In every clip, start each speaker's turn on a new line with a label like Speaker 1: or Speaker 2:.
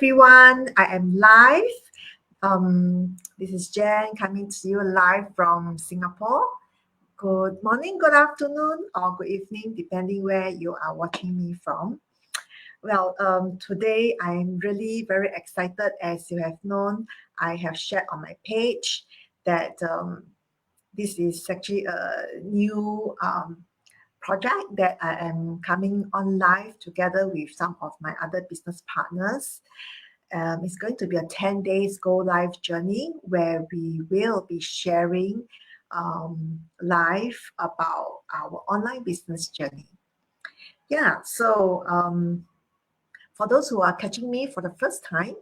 Speaker 1: everyone. I am live. This is Jen coming to you live from Singapore. Good morning, good afternoon, or good evening, depending where you are watching me from. Well, today I'm really very excited. As you have known, I have shared on my page that this is actually a new project that I am coming on live together with some of my other business partners. It's going to be a 10 days go live journey where we will be sharing live about our online business journey. Yeah, so for those who are catching me for the first time,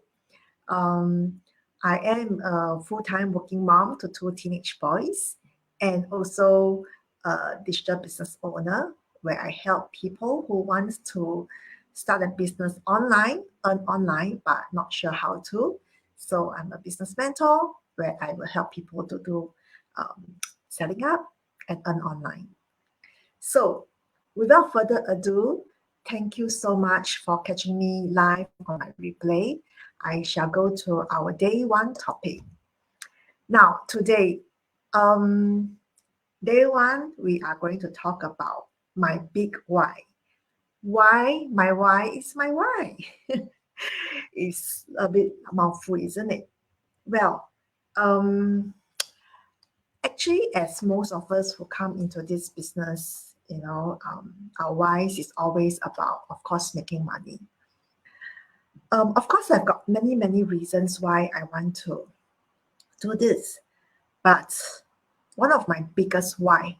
Speaker 1: I am a full-time working mom to two teenage boys and also a digital business owner where I help people who want to start a business online, earn online, but not sure how to. So I'm a business mentor where I will help people to do setting up and earn online. So without further ado, thank you so much for catching me live on my replay. I shall go to our day one topic. Now, today, day one, we are going to talk about my big why. Why? My why is my why. It's a bit mouthful, isn't it? Well, actually, as most of us who come into this business, our whys is always about, of course, making money. Of course, I've got many reasons why I want to do this, but one of my biggest why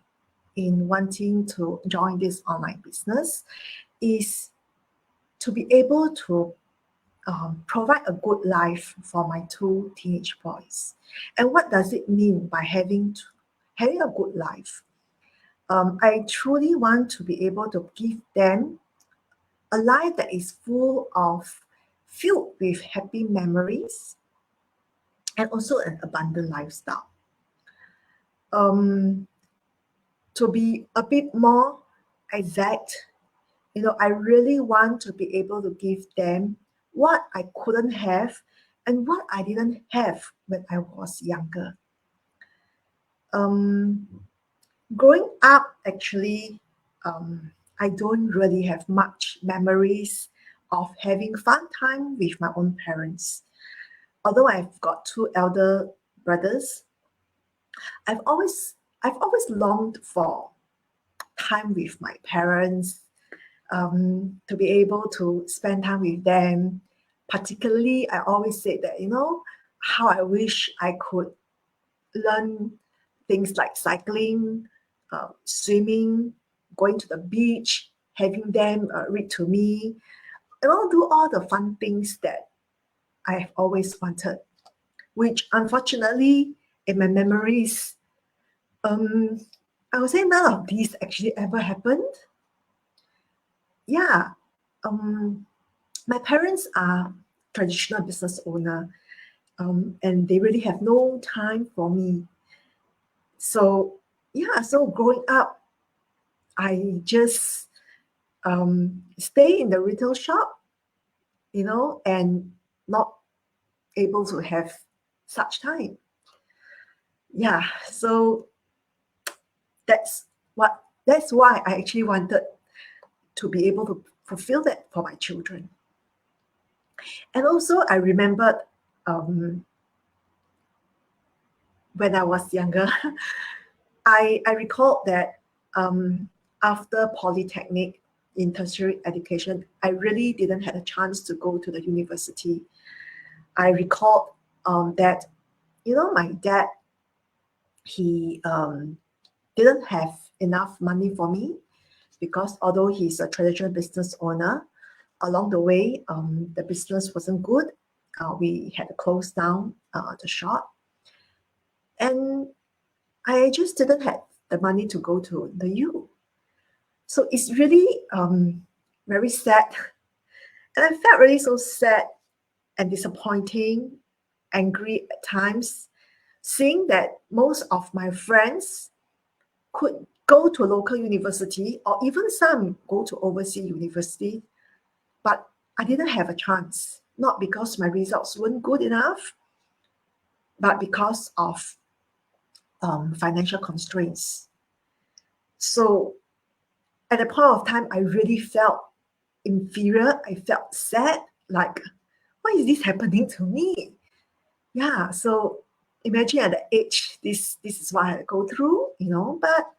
Speaker 1: in wanting to join this online business is to be able to provide a good life for my two teenage boys. And what does it mean by having a good life? I truly want to be able to give them a life that is filled with happy memories and also an abundant lifestyle. To be a bit more exact, I really want to be able to give them what I couldn't have and what I didn't have when I was younger. Growing up, actually, I don't really have much memories of having fun time with my own parents. Although I've got two elder brothers, I've always longed for time with my parents, to be able to spend time with them. Particularly, I always say that, how I wish I could learn things like cycling, swimming, going to the beach, having them read to me, do all the fun things that I have always wanted, which unfortunately in my memories, I would say none of these actually ever happened. Yeah, my parents are traditional business owner, and they really have no time for me. So yeah, so growing up, I just stay in the retail shop, and not able to have such time. Yeah, so that's why I actually wanted to be able to fulfill that for my children. And also I remembered when I was younger, I recalled that after polytechnic in tertiary education, I really didn't have a chance to go to the university. I recalled that, my dad, he didn't have enough money for me because although he's a traditional business owner, along the way, the business wasn't good. We had to close down the shop. And I just didn't have the money to go to the U. So it's really very sad. And I felt really so sad and disappointing, angry at times, seeing that most of my friends could go to a local university or even some go to overseas university, but I didn't have a chance. not because my results weren't good enough, but because of financial constraints. So at that point of time, I really felt inferior. I felt sad, like, why is this happening to me? Yeah, so imagine at the age, this is what I go through, but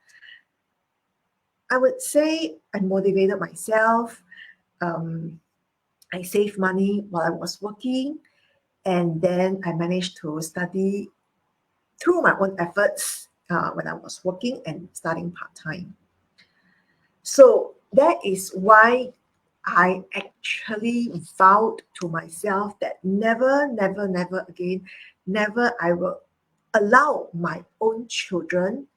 Speaker 1: I would say I motivated myself. I saved money while I was working, and then I managed to study through my own efforts when I was working and studying part-time. So that is why I actually vowed to myself that never, never, never again, never I will allow my own children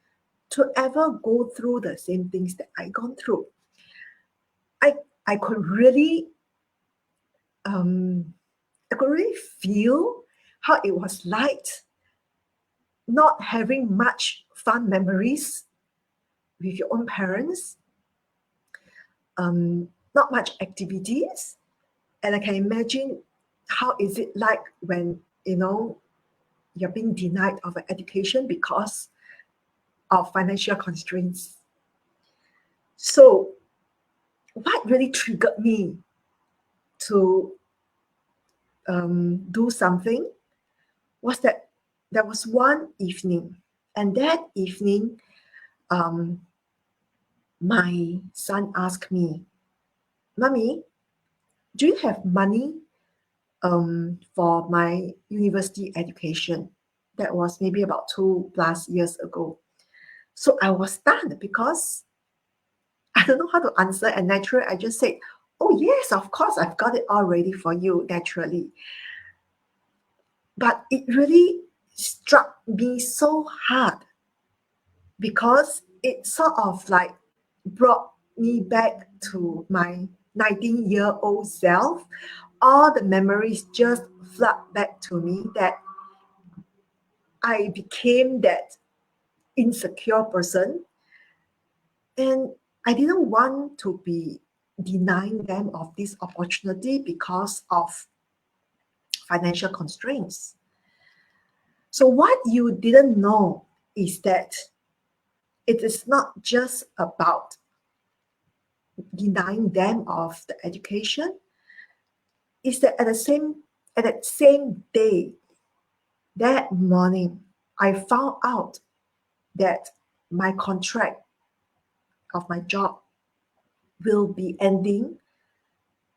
Speaker 1: to ever go through the same things that I gone through. I could really um, I could really feel how it was like not having much fun memories with your own parents, not much activities, and I can imagine how is it like when you're being denied of an education because of financial constraints. So what really triggered me to do something was that there was one evening, and that evening, um, my son asked me, "Mommy, do you have money for my university education?" That was maybe about 2+ years ago. So I was stunned because I don't know how to answer, and naturally I just said, "Oh yes, of course, I've got it all ready for you," naturally. But it really struck me so hard because it sort of like brought me back to my 19-year-old self. All the memories just flood back to me that I became that insecure person, and I didn't want to be denying them of this opportunity because of financial constraints. So what you didn't know is that it is not just about denying them of the education, is that at that same day, that morning, I found out that my contract of my job will be ending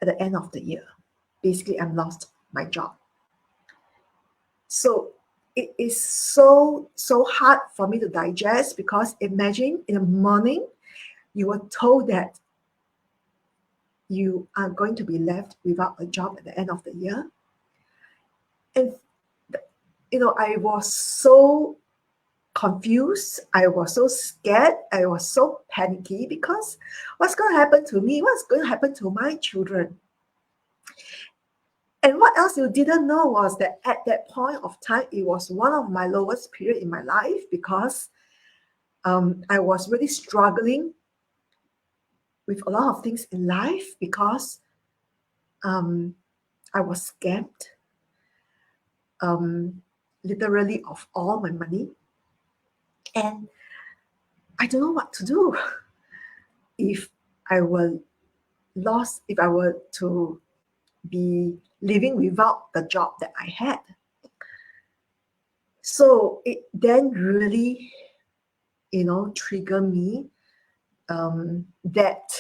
Speaker 1: at the end of the year. Basically, I'm lost my job. So it is so hard for me to digest because imagine in the morning you were told that you are going to be left without a job at the end of the year. And I was so confused. I was so scared. I was so panicky because what's going to happen to me? What's going to happen to my children? And what else you didn't know was that at that point of time, it was one of my lowest period in my life because I was really struggling with a lot of things in life because I was scammed, literally of all my money. And I don't know what to do if I were lost, if I were to be living without the job that I had. So it then really, triggered me that,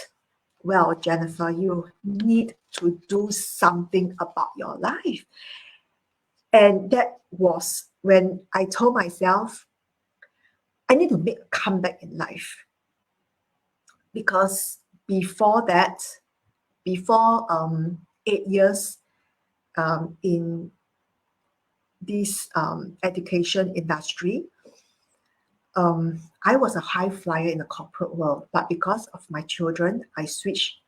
Speaker 1: well, Jennifer, you need to do something about your life. And that was when I told myself, I need to make a comeback in life. Because before that, before 8 years in this education industry, I was a high flyer in the corporate world, but because of my children, I switched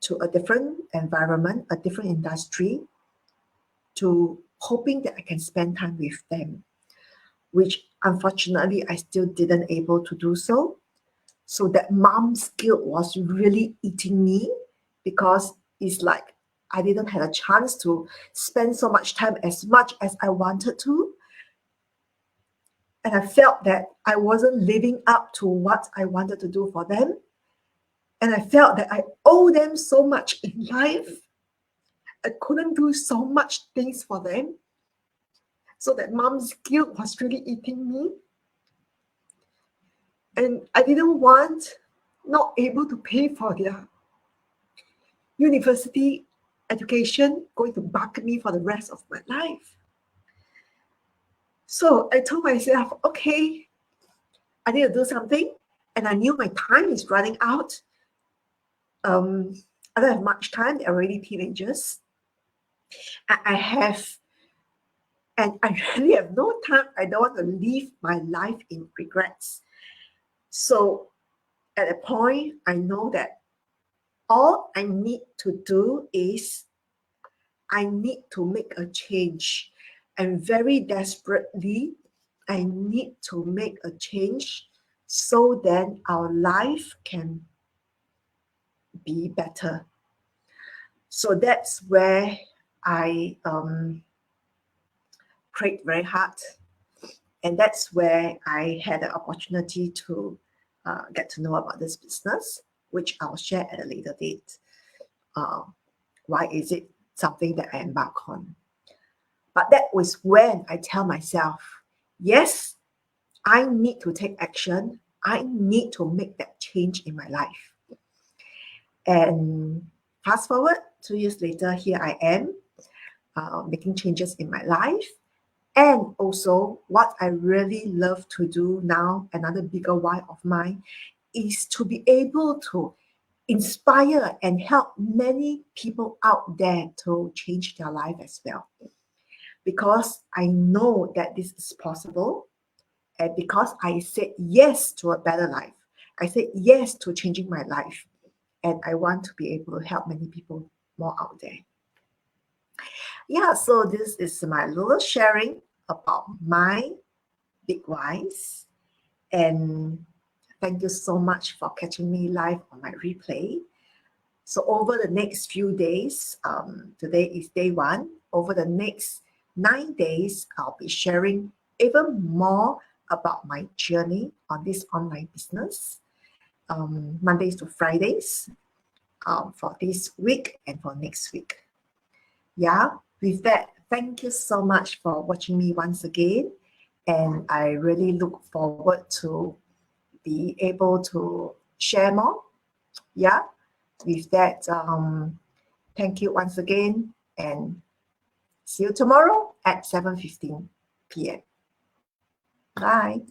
Speaker 1: to a different environment, a different industry, to hoping that I can spend time with them, which unfortunately I still didn't able to do so. So that mom's guilt was really eating me because it's like I didn't have a chance to spend so much time as much as I wanted to. And I felt that I wasn't living up to what I wanted to do for them. And I felt that I owe them so much in life. I couldn't do so much things for them. So that mom's guilt was really eating me. And I didn't want not able to pay for their university education, going to buck me for the rest of my life. So I told myself, okay, I need to do something. And I knew my time is running out. I don't have much time. They're already teenagers. I really have no time. I don't want to live my life in regrets. So at a point, I know that all I need to do is I need to make a change. And very desperately, I need to make a change so that our life can be better. So that's where I prayed very hard. And that's where I had the opportunity to get to know about this business, which I'll share at a later date. Why is it something that I embark on? But that was when I tell myself, yes, I need to take action. I need to make that change in my life. And fast forward 2 years later, here I am making changes in my life. And also what I really love to do now, another bigger why of mine, is to be able to inspire and help many people out there to change their life as well. Because I know that this is possible, and because I said yes to a better life, I said yes to changing my life, and I want to be able to help many people more out there. Yeah, so this is my little sharing about my big whys, and thank you so much for catching me live on my replay. So over the next few days, today is day 1. Over the next 9 days, I'll be sharing even more about my journey on this online business, Mondays to Fridays, for this week and for next week. Yeah, with that, thank you so much for watching me once again. And I really look forward to be able to share more. Yeah, with that, thank you once again, and see you tomorrow at 7:15 p.m. Bye.